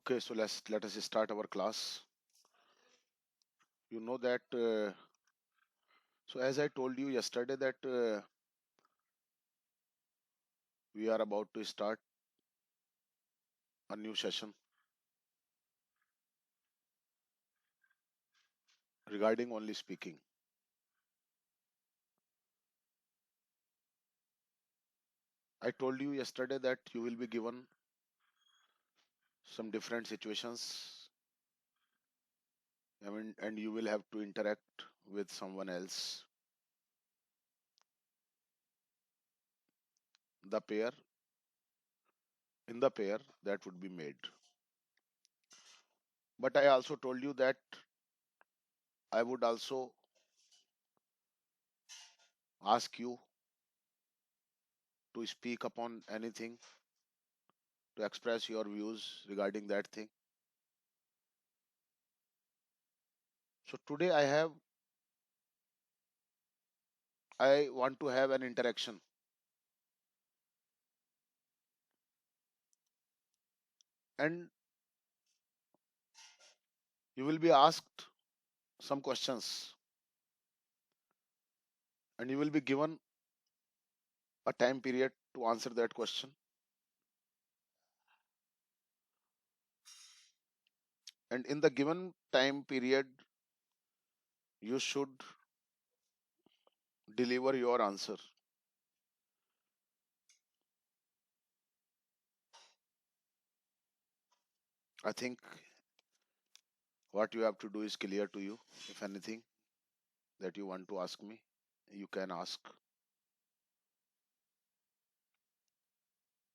Okay, so let us start our class. You know that. So as I told you yesterday that we are about to start a new session regarding only speaking. I told you yesterday that you will be given some different situations. I mean, and you will have to interact with someone else. The pair in the pair that would be made. But I also told you that I would also ask you to speak upon anything, to express your views regarding that thing. So today I want to have an interaction, and you will be asked some questions, and you will be given a time period to answer that question. And in the given time period, you should deliver your answer. I think what you have to do is clear to you. If anything that you want to ask me, you can ask.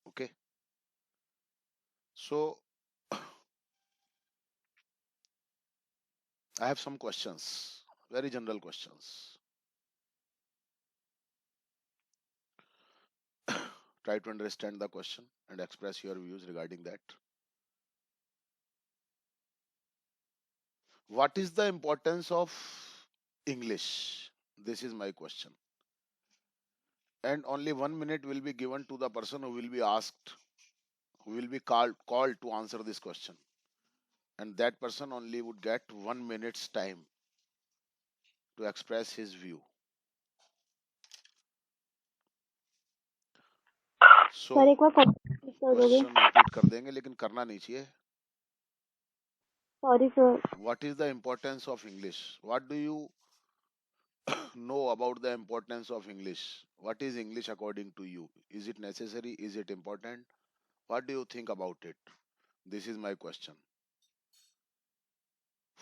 Okay. So I have some questions, very general questions. Try to understand the question and express your views regarding that. What is the importance of English? This is my question. And only 1 minute will be given to the person who will be asked, who will be called to answer this question. And that person only would get 1 minute's time to express his view. Sir So एक बार complete कर दोगे? Question repeat कर देंगे लेकिन करना नहीं चाहिए. Sorry sir. What is the importance of English? What do you know about the importance of English? What is English according to you? Is it necessary? Is it important? What do you think about it? This is my question.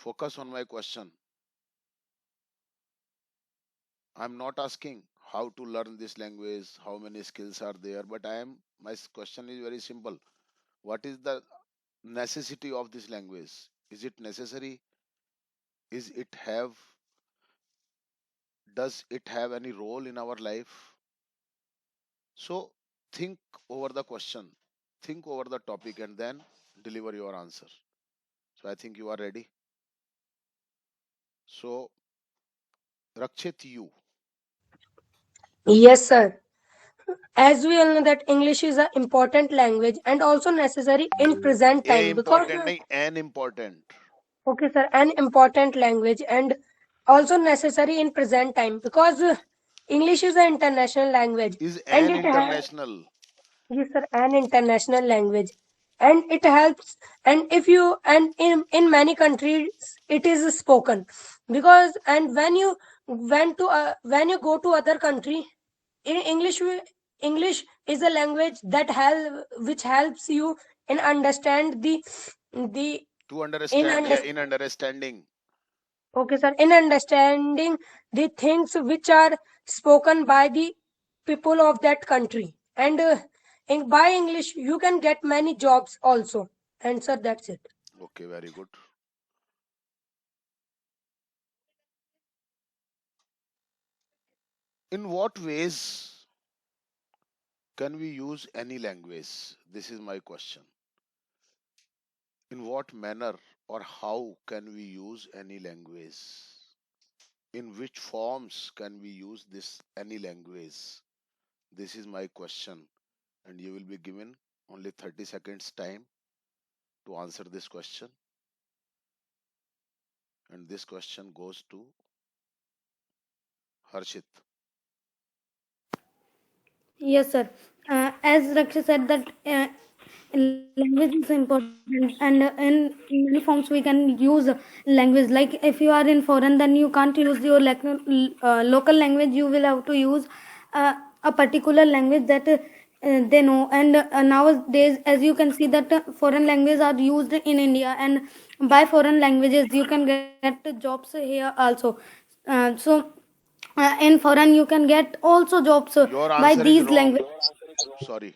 Focus on my question. I'm not asking how to learn this language, how many skills are there, but my question is very simple. What is the necessity of this language? Is it necessary? Is it have Does it have any role in our life? So think over the question, think over the topic, and then deliver your answer. So I think you are ready. So Rakshit, you. Yes, sir. As we all know that English is an important language and also necessary in present A time because important, nahi, an important. okay, sir, an important language and also necessary in present time because English is an international language Is and an it has international. yes, sir, an international language and it helps and if you and in many countries it is spoken because and when you go to other country in English is a language that which helps you in understand the To in understand, under, yeah, in understanding. okay sir in understanding the things which are spoken by the people of that country and by English you can get many jobs also and sir that's it. Okay, very good. In what ways can we use any language? This is my question. In what manner or how can we use any language? In which forms can we use this any language? This is my question, and you will be given only 30 seconds time to answer this question. And this question goes to Harshit. Yes, sir. As Raksha said that language is important, and in many forms we can use language. Like if you are in foreign, then you can't use your local language. You will have to use a particular language that they know. And nowadays, as you can see, that foreign languages are used in India, and by foreign languages you can get jobs here also. So in foreign you can get also jobs Your by answer is these wrong. languages. Sorry,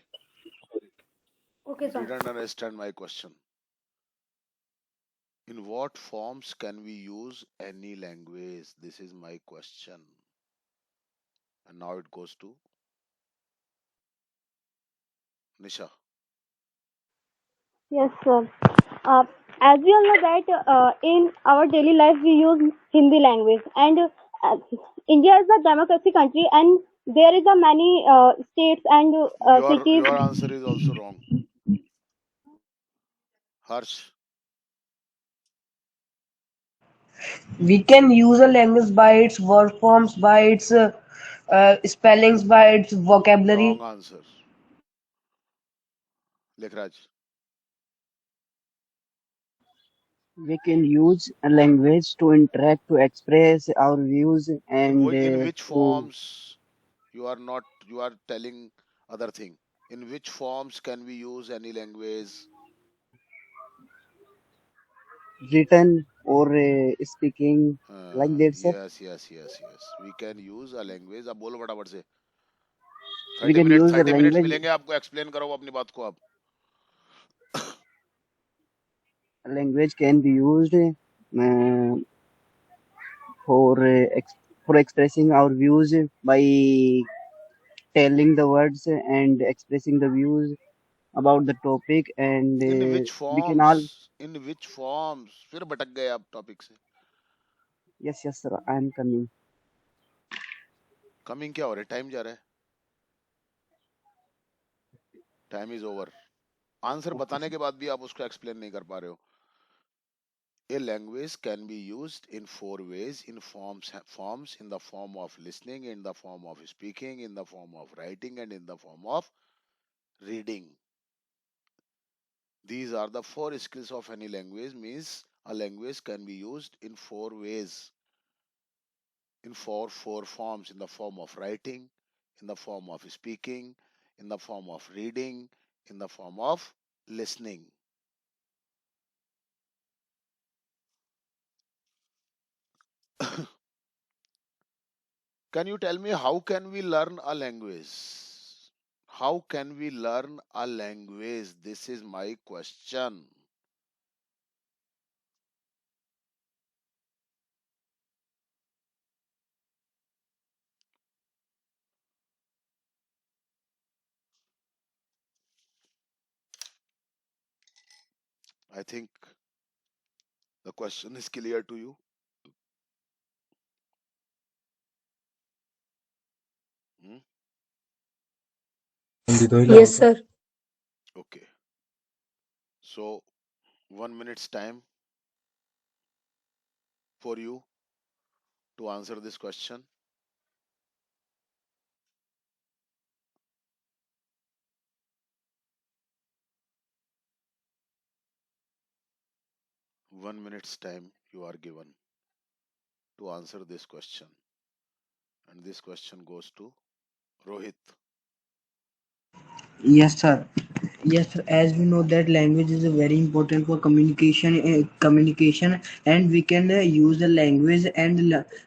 Okay, you sir. didn't understand my question. In what forms can we use any language? This is my question. And now it goes to Nisha. Yes, sir. Uh, as we all know that in our daily life we use Hindi language, and India is a democracy country, and there is a many states and cities. Your answer is also wrong. Harsh, We can use a language by its word forms, by its spellings, by its wrong vocabulary. answer. Lekhraj, We can use a language to interact, to express our views, and in which to forms you are telling other thing. In which forms can we use any language? written or speaking, like that, sir. Yes. We can use a language. अब बोलो फटाफट से. We 30 can minute use a 30 minutes language. मिलेंगे आपको. Explain करो अपनी बात को आप. A language can be used for for expressing our views by telling the words and expressing the views about the topic, and In which we can all. forms? In which forms? फिर भटक गए आप topic से. Yes, sir. I am coming. Coming क्या हो रहा है? Time जा रहा है. Time is over. Answer Okay, बताने sir. के बाद भी आप उसको एक्सप्लेन नहीं कर पा रहे हो. A language can be used in four ways, in forms in the form of listening, in the form of speaking, in the form of writing, and in the form of reading. These are the four skills of any language. Means a language can be used in four ways, in four forms: in the form of writing, in the form of speaking, in the form of reading, in the form of listening. Can you tell me how can we learn a language? How can we learn a language? This is my question. I think the question is clear to you. Hmm? Yes, sir. Okay. So 1 minute's time for you to answer this question. One minute's time you are given to answer this question. And this question goes to Rohit. Yes, sir. Yes, sir. As we know that language is very important for communication, and we can use the language, and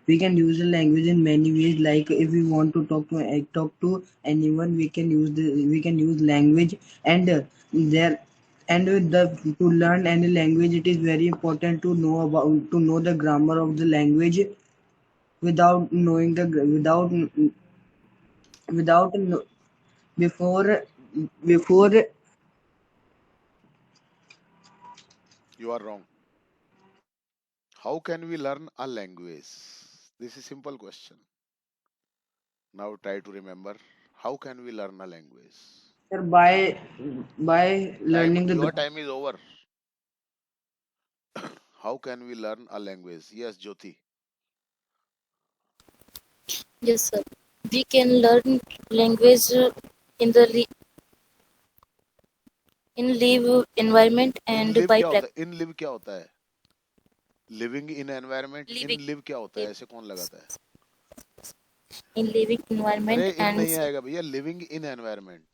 we can use the language in many ways. Like if we want to talk to anyone, we can use language, and there and the to learn any language, it is very important to know the grammar of the language. Without knowing the without kno- before before You are wrong. How can we learn a language? This is simple question. Now try to remember. How can we learn a language? Sir, by Time learning the your time is over. How can we learn a language? Yes, Jyoti. Yes, sir. We can learn language in the in live environment In and live by क्या होता है? In live क्या होता है? Living in environment. living In live क्या होता है? live ऐसे कौन लगाता है? in living अरे environment in and नहीं आएगा भैया. Living in environment.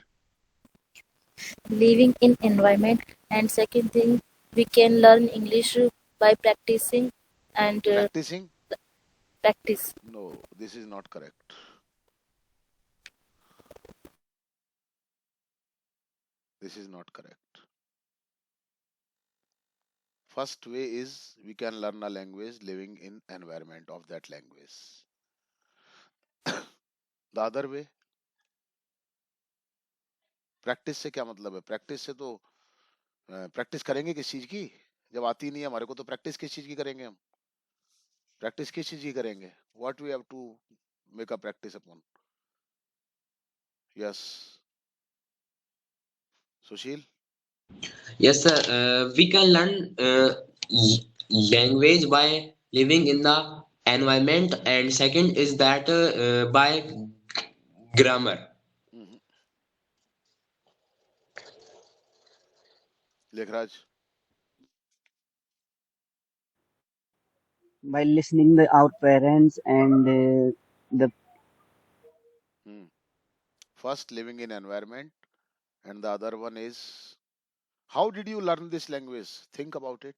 living in environment. And second thing, we can learn English by practicing and Practicing? practice. No, this is not correct. This is not correct. First way is we can learn a language living in environment of that language. The other way, practice से क्या मतलब है? Practice से तो practice करेंगे किस चीज की? जब आती नहीं है हमारे को तो प्रैक्टिस किस चीज की करेंगे हम? प्रैक्टिस किस चीज की करेंगे? What we have to make a practice upon? Yes, Sushil. Yes, sir. We can learn language by living in the environment, and second is that by grammar. Mhm. Lekhraj. By listening the our parents and the Hmm. First, living in environment, and the other one is how did you learn this language? Think about it.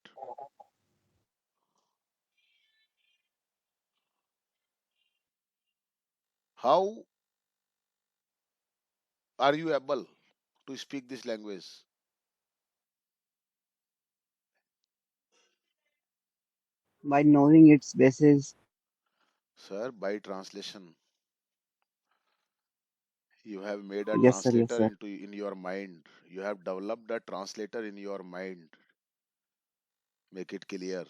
How are you able to speak this language? by knowing its basis. Sir, by translation. You have made a Yes, sir. Yes, translator sir. into in your mind. You have developed a translator in your mind. Make it clear.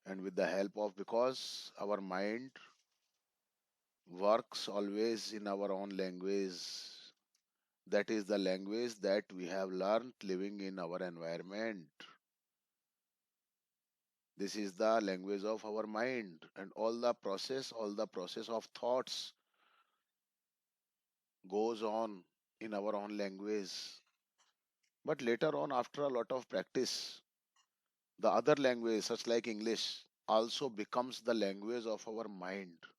And with the help of because our mind works always in our own language. That is the language that we have learned living in our environment. This is the language of our mind, and all the process of thoughts goes on in our own language. But later on, after a lot of practice, the other language, such like English, also becomes the language of our mind.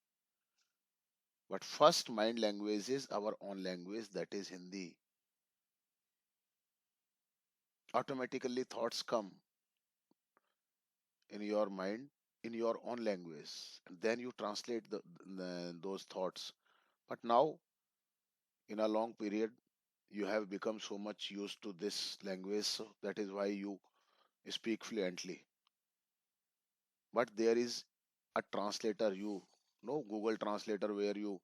But first mind language is our own language, that is Hindi. Automatically thoughts come in your mind in your own language, and then you translate those thoughts. But now, in a long period, you have become so much used to this language, so that is why you speak fluently. But there is a translator, you know, Google Translator, where you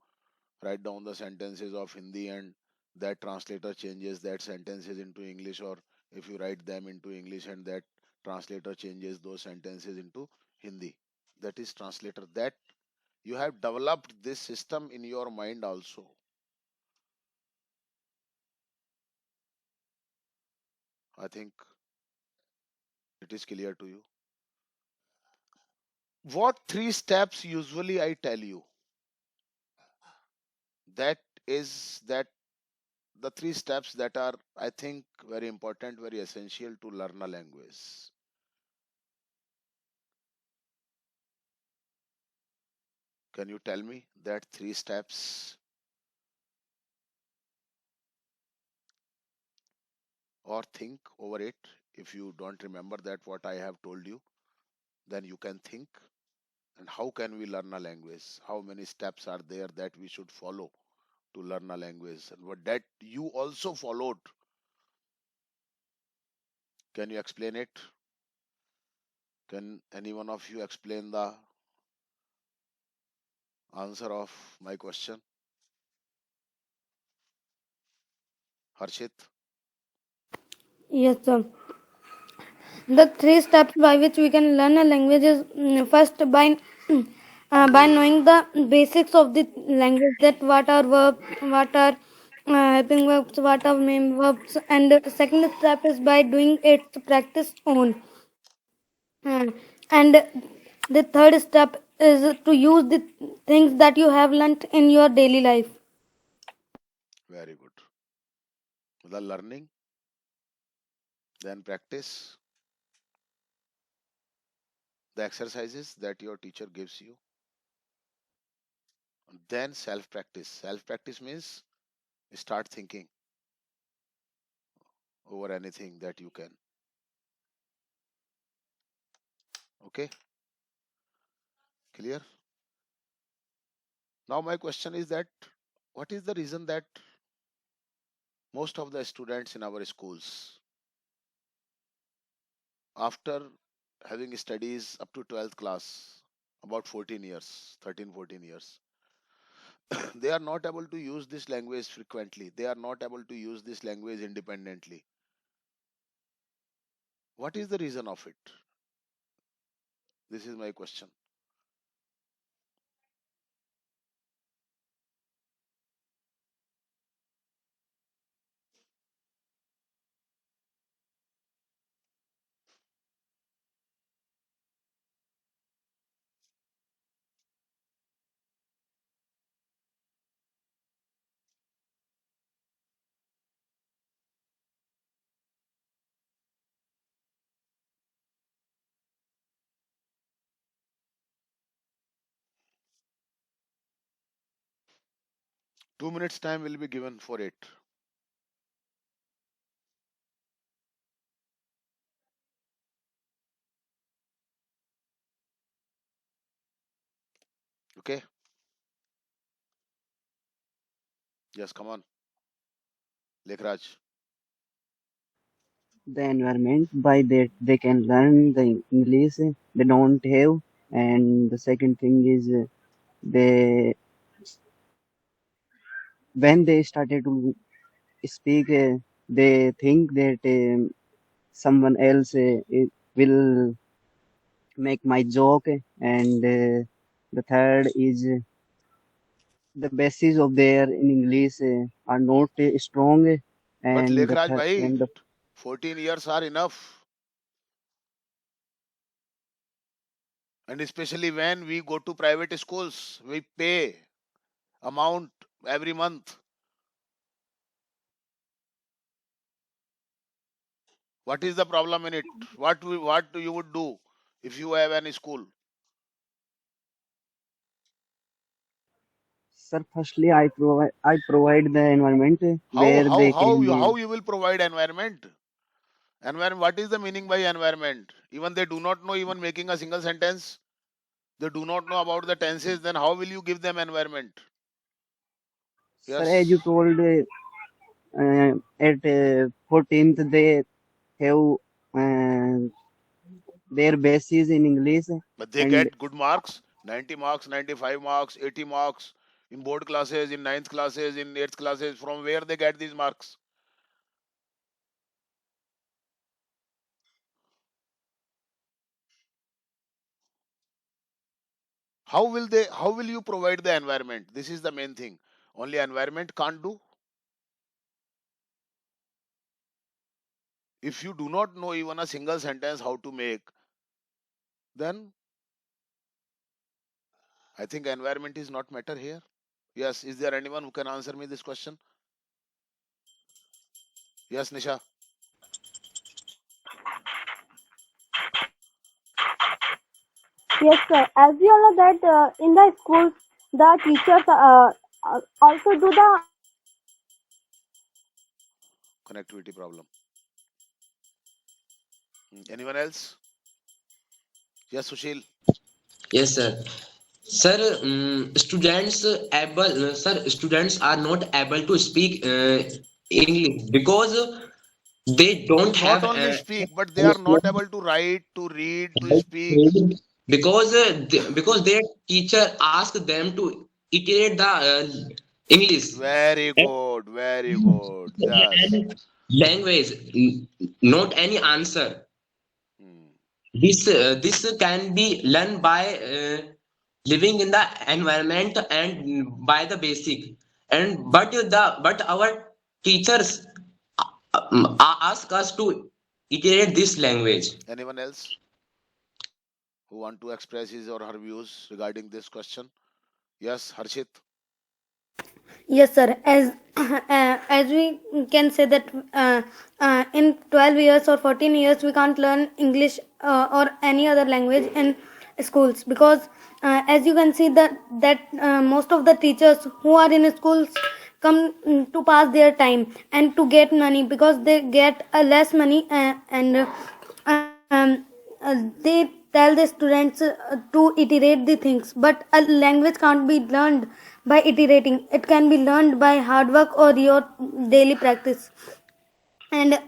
write down the sentences of Hindi and that translator changes that sentences into English, or if you write them into English and that translator changes those sentences into Hindi. That is translator. That you have developed this system in your mind also. I think it is clear to you. What three steps usually I tell you? That is that the three steps that are, I think, very important, very essential to learn a language. Can you tell me that three steps, or think over it? If you don't remember that what I have told you, then you can think. And how can we learn a language? How many steps are there that we should follow to learn a language? And what that you also followed? Can you explain it? Can any one of you explain the answer of my question? Harshit? Yes, sir. The three steps by which we can learn a language is first by knowing the basics of the language, that what are verbs, what are helping verbs, what are main verbs, and the second step is by doing its practice on. Hmm. And the third step is to use the things that you have learnt in your daily life. Very good. The learning, then practice, the exercises that your teacher gives you, then self practice. Self practice means start thinking over anything that you can. Okay, clear? Now, my question is that what is the reason that most of the students in our schools, after having studies up to 12th class, about 14 years, 13, 14 years, they are not able to use this language frequently. They are not able to use this language independently. What is the reason of it? This is my question. 2 minutes time will be given for it. Okay. Yes, come on, Lekhraj. The environment by that they can learn the English they don't have, and the second thing is they when they started to speak, they think that someone else will make my joke, and the third is the basis of their in English are not strong, But and Lekhraj bhai, and the 14 years are enough. And especially when we go to private schools, we pay amount every month. What is the problem in it? What you would do if you have any school? sir, firstly I provide the environment How where how they how can you how you will provide environment? Environment. What is the meaning by environment? Even they do not know even making a single sentence. They do not know about the tenses. Then how will you give them environment? sir, as you Yes, told at 14th they have uh, their basis in English, but they and get good marks. 90 marks, 95 marks, 80 marks in board classes, in ninth classes, in eighth classes. From where they get these marks? How will you provide the environment? This is the main thing. Only environment can't do. If you do not know even a single sentence how to make, then I think environment is not matter here. Yes, is there anyone who can answer me this question? Yes, Nisha. Yes, sir. As we all know that in the schools, the teachers also do the Connectivity problem. Anyone else? Yes, Sushil. Yes, sir. Sir, students are not able to speak English because they don't Not have only speak, but they any are not able to write, to read, to speak. because because their teacher asked them to iterate the English Very and, good, very good. Yes. and language, not any answer. Hmm. This can be learned by living in the environment and by the basic. And but our teachers ask us to iterate this language. Anyone else? who want to express his or her views regarding this question? Yes, Harshit. Yes, sir. As as we can say that in 12 years or 14 years we can't learn English or any other language in schools, because as you can see that most of the teachers who are in schools come to pass their time and to get money, because they get less money, and they tell the students to iterate the things, but a language can't be learned by iterating. It can be learned by hard work or your daily practice. And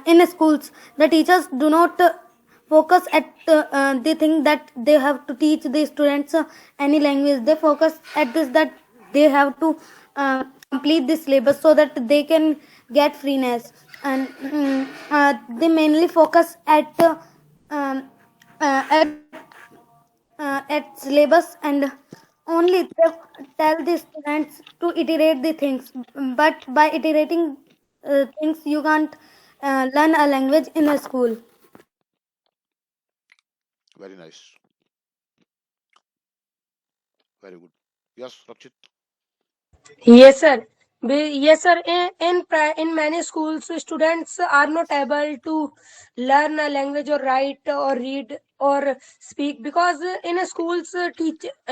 in schools the teachers do not focus at they think that they have to teach the students any language. They focus at this, that they have to complete this syllabus so that they can get freeness. And they mainly focus um, at syllabus, and only they tell the students to iterate the things, but by iterating things you can't learn a language in a school. Very nice. Very good. Yes, Rakshit. Yes, sir. Yes, sir. In many schools, students are not able to learn a language or write or read or speak, because in schools,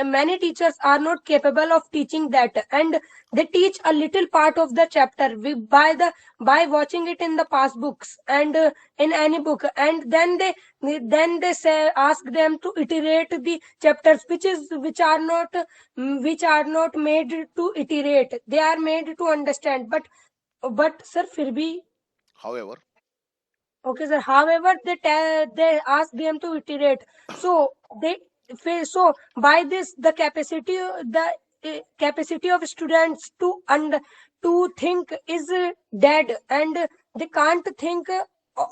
many teachers are not capable of teaching that, and they teach a little part of the chapter by watching it in the past books and in any book, and then they say ask them to iterate the chapters, which are not made to iterate. They are made to understand. But sir, फिर भी However, okay, sir. However, they ask them to iterate. So so by this the capacity of students to think is dead, and they can't think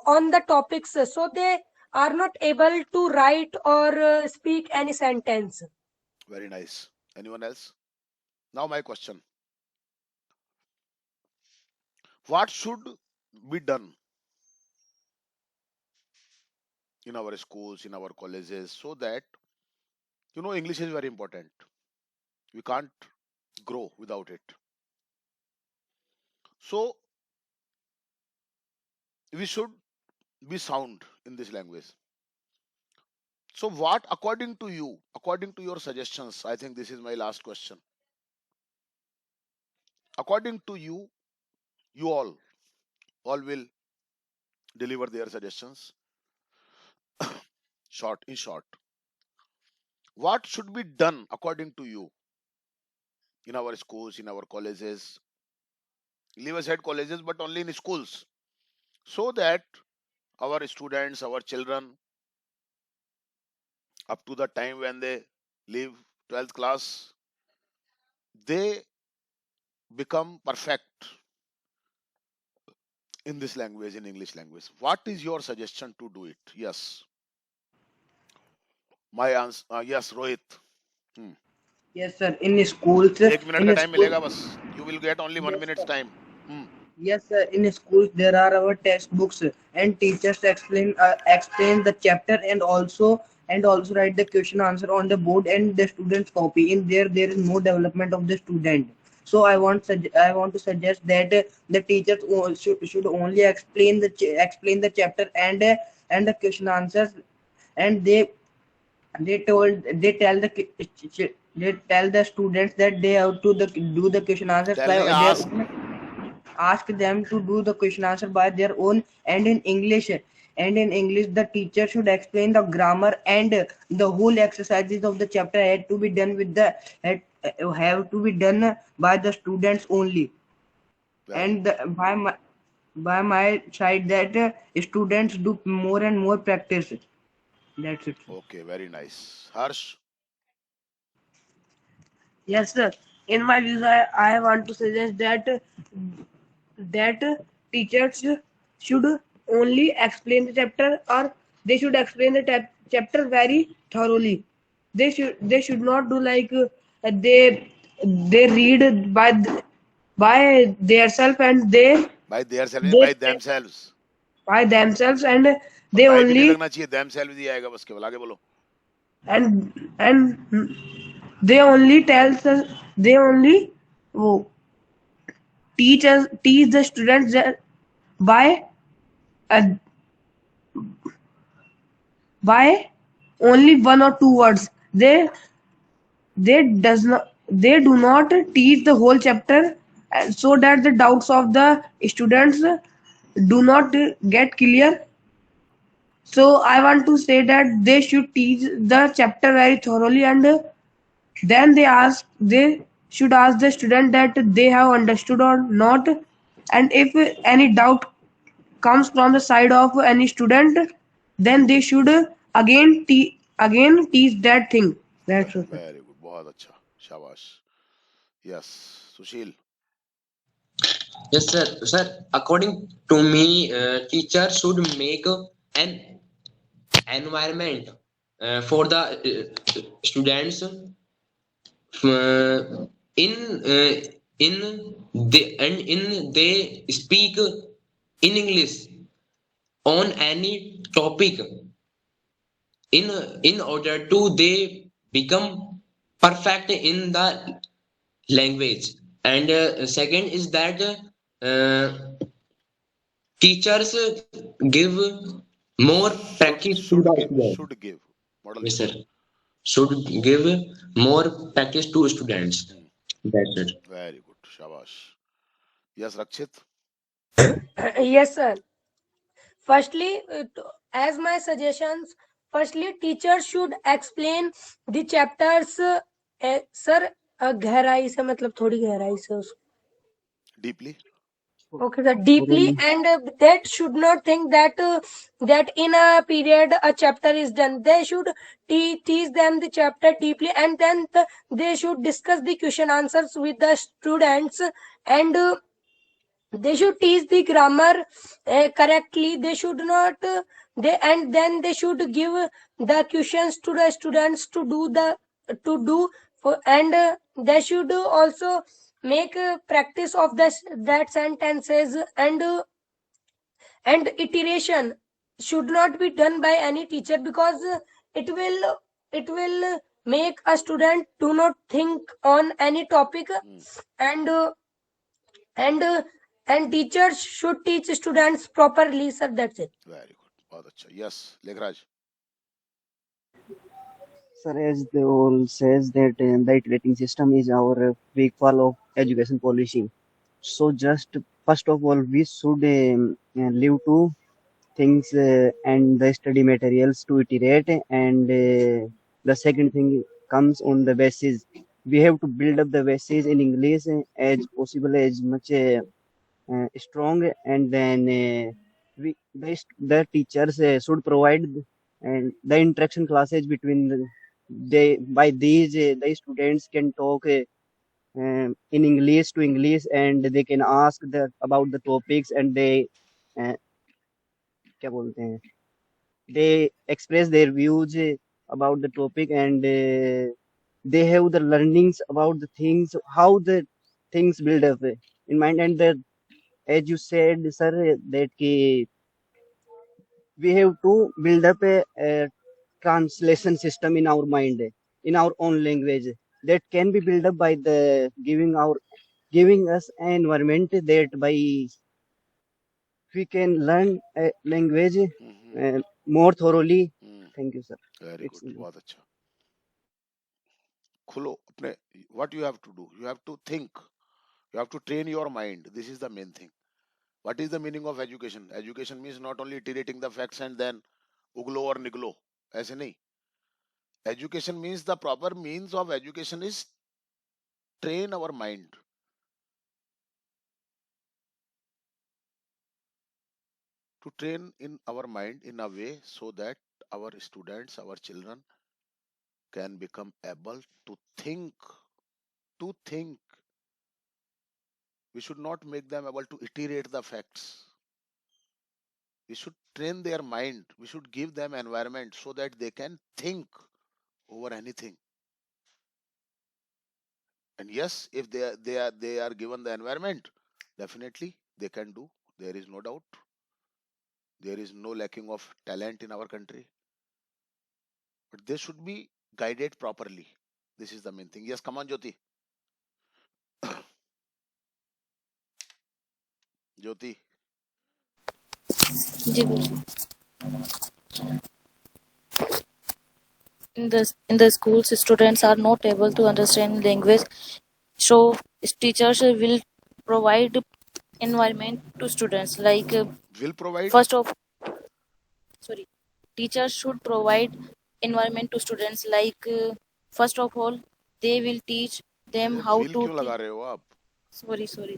on the topics, so they are not able to write or speak any sentence. very nice. Anyone else? Now, my question: what should be done in our schools, in our colleges, so that English is very important. We can't grow without it. So, we should be sound in this language. So, what, according to you, according to your suggestions, I think this is my last question. According to you, you all will deliver their suggestions. In short, what should be done according to you in our schools, in our colleges? Leave aside colleges, but only in schools, so that our students, our children, up to the time when they leave 12th class, they become perfect in this language, in English language. What is your suggestion to do it? Yes, my answer. Yes, Rohit. Hmm. Yes, sir. In schools, एक minute का in time school, मिलेगा बस. You will get only 1 minute's yes, time. Hmm. yes, sir. In schools, there are our textbooks, and teachers explain the chapter, and also write the question answer on the board, and the students copy. In there is no development of the student. So I want to suggest that the teachers should only explain the chapter and the question answers, and they tell the students that they have to do the question answers Tell by नहीं, their ask. own. Ask them to do the question answer by their own, and in English the teacher should explain the grammar, and the whole exercises of the chapter have to be done by the students only. Very And good. by my side, that students do more and more practice. That's it. Okay, very nice. Harsh. Yes, sir. In my views, I want to suggest that teachers should only explain the chapter, or they should explain the chapter very thoroughly. They should not do like they read by themselves, and they By themselves, they by themselves. by themselves, and और they by भी नहीं only लगना चाहिए, themselves ही आएगा बस, केवल आगे बोलो. and they only tells us, they only oh, teach the students that by uh, by only one or two words. They do not teach the whole chapter, so that the doubts of the students do not get clear. So I want to say that they should teach the chapter very thoroughly, and then they should ask the student that they have understood or not. And if any doubt comes from the side of any student, then they should again teach that thing. That's all. Very good. बहुत अच्छा. शाबाश. Yes. Sushil. Yes, sir. Sir, according to me, teacher should make an environment for the students, in in they speak in English on any topic, in order to they become perfect in the language. And second is that uh, teachers give more practice to the students. Should give. Model Yes, should. sir. Should give more practice to students. That's it. Very good. Shabash. Yes, Rakshit. Yes, sir. Firstly, as my suggestions, firstly, teachers should explain the chapters. Sir गहराई से मतलब थोड़ी गहराई से उसको Deeply. okay sir deeply, Thoroughly. and that should not think that that in a period a chapter is done. They should teach them the chapter deeply, and then they should discuss the question answers with the students, and they should teach the grammar correctly. They should not they and then they should give the questions to the students to do for, and they should also make practice of that sentences, and iteration should not be done by any teacher, because it will make a student do not think on any topic, and and uh, and teachers should teach students properly, sir. That's it. Very good. बहुत अच्छा. Yes, Lekhraj. Sir, as they all says that the iterating system is our big fall of education policy. So just first of all, we should leave to things and the study materials to iterate, and the second thing comes on the basis. We have to build up the basis in English as possible, as much strong, and then the teachers should provide and the interaction classes between they by these the students can talk in English to English, and they can ask about the topics, and they uh, क्या बोलते हैं, they express their views about the topic, and they have the learnings about the things, how the things build up in mind. And that, as you said, sir, that we have to build up a translation system in our mind, in our own language, that can be built up by the giving us an environment that by we can learn a language more thoroughly. Thank you, sir. Very It's good. बहुत अच्छा. खुलो अपने. What you have to do? You have to think. You have to train your mind. This is the main thing. What is the meaning of education? Education means not only iterating the facts and then उगलो और निगलो. ऐसे नहीं. Education means the proper means of education is train our mind. To train in our mind in a way so that our students, our children can become able to think. To think. We should not make them able to iterate the facts. We should train their mind. We should give them environment so that they can think over anything. And yes, if they are given the environment, definitely they can do. There is no doubt. There is no lacking of talent in our country. but they should be guided properly. This is the main thing. Yes, come on, Jyoti. Jyoti. जी बोलिए. In the schools, students are not able to understand language, so teachers will provide environment to students like Will provide. first of sorry teachers should provide environment to students like first of all they will teach them अरे how will to क्यों लगा रहे हो आप? sorry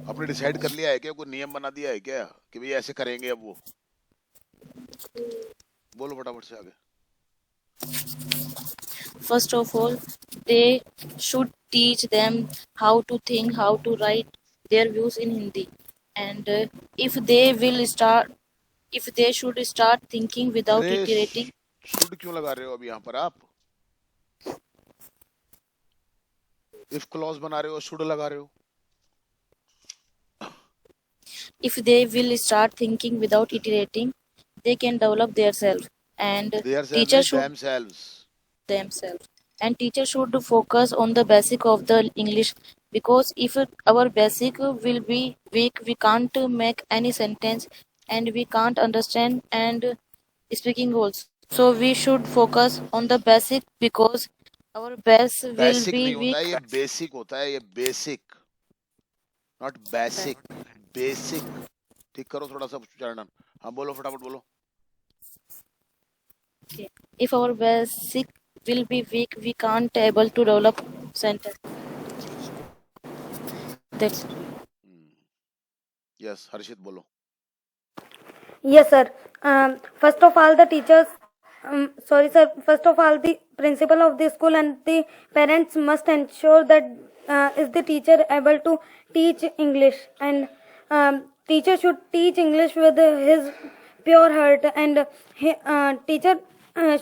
आपने decide कर लिया है क्या? कोई नियम बना दिया है क्या कि भाई ऐसे करेंगे अब वो? बोलो फटाफट से आगे. first of all they should teach them how to think, how to write their views in Hindi, and if they should start thinking without अरे iterating. शुड क्यों लगा रहे हो अब यहाँ पर आप? इफ क्लॉज बना रहे हो शुड लगा रहे हो. If they will start thinking without iterating, they can develop themselves, and teacher should themselves. And teacher should focus on the basic of the English, because if our basic will be weak, we can't make any sentence and we can't understand and speaking also. So we should focus on the basic, because our base will basic be नहीं होता है, weak. ये basic होता है. ये basic, not basic. Basic. ठीक करो थोड़ा सा उच्चारण. हाँ बोलो फटाफट बोलो. Okay. If our basic will be weak, we can't able to develop sentence. That's yes Harshit बोलो. Yes, sir. First of all, the teachers, sorry, sir. First of all, the principal of the school and the parents must ensure that is the teacher able to teach English, and teacher should teach English with his pure heart, and teacher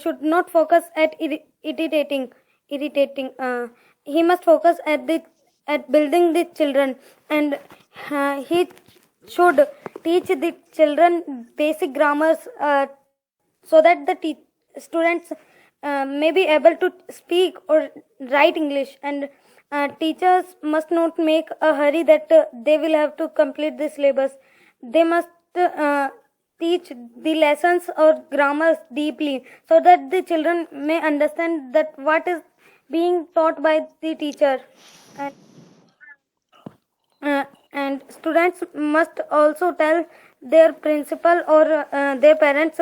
should not focus at irritating. He must focus at building the children, and he should teach the children basic grammars so that the students may be able to speak or write English, and teachers must not make a hurry that they will have to complete the syllabus. They must teach the lessons or grammars deeply so that the children may understand that what is being taught by the teacher. And students must also tell their principal or their parents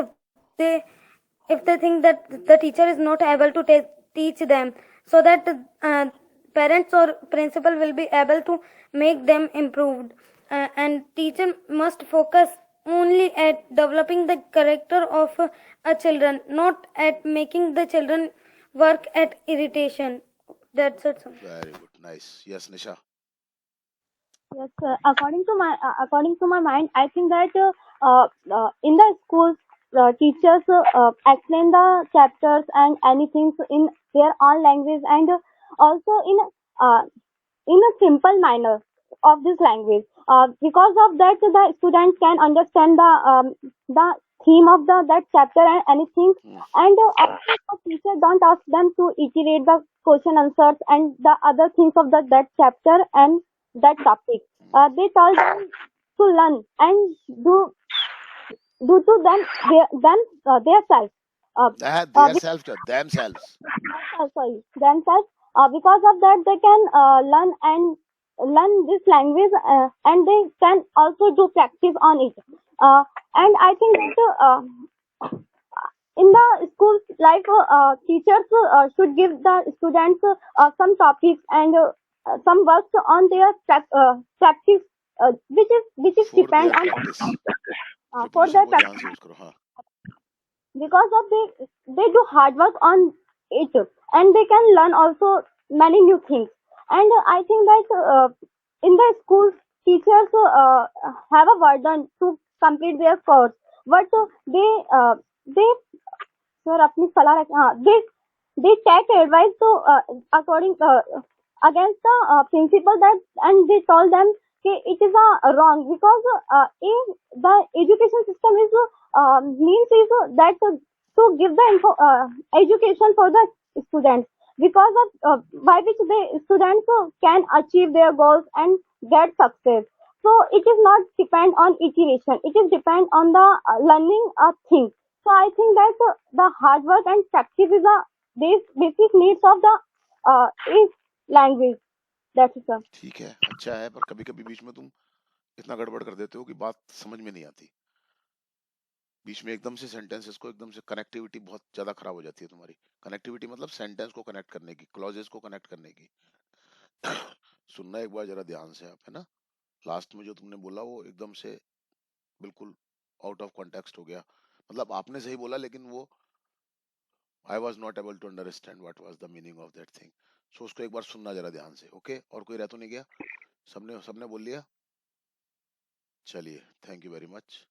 if they think that the teacher is not able to teach them, so that parents or principal will be able to make them improved. And teacher must focus only at developing the character of a children, not at making the children work at irritation. That's it, sir. Very good, nice. Yes, Nisha. Yes, according to my mind, I think that in the schools, teachers explain the chapters and anything in their own language, and also in a simple manner of this language. Because of that, the students can understand the theme of that chapter and anything. And also the teacher don't ask them to iterate the question answers and the other things of that chapter and that topic. They tell them to learn and do to them their self. Themselves. Sorry, themselves. Because of that, they can learn this language, and they can also do practice on it. And I think that in the school life, teachers should give the students some topics and some works on their practice, which is For depend their on practice. for their Repetition को practice. ध्यान से use करो. हाँ. Because of they do hard work on it, and they can learn also many new things. And I think that in the schools, teachers have a burden to complete their course, but they sir अपनी सलाह रख they take advice to according against the principal, that, and they told them it is wrong, because the education system is means is that to give the education for the students, because of by which the students can achieve their goals and get success. So it is not depend on iteration, it is depend on the learning a thing. So I think that the hard work and practice is the basic needs of the is language. That's it, sir. ठीक है, अच्छा है, पर कभी कभी बीच में तुम इतना गड़बड़ कर देते हो कि बात समझ में नहीं आती। बीच में एकदम से सेंटेंसेस को एकदम से कनेक्टिविटी बहुत ज्यादा खराब हो जाती है तुम्हारी। कनेक्टिविटी मतलब सेंटेंस को कनेक्ट करने की, क्लॉजेस को कनेक्ट करने की। सुनना एक बार जरा ध्यान से आप, है ना। लास्ट में जो तुमने बोला वो एकदम से बिल्कुल आउट ऑफ कॉन्टेक्स्ट हो गया। मतलब आपने सही बोला, लेकिन वो I was not able to understand what was the meaning of that thing. So उसको एक बार सुनना जरा ध्यान से, ओके। और कोई रह तो नहीं गया? सबने सबने बोल लिया? चलिए, थैंक यू वेरी मच।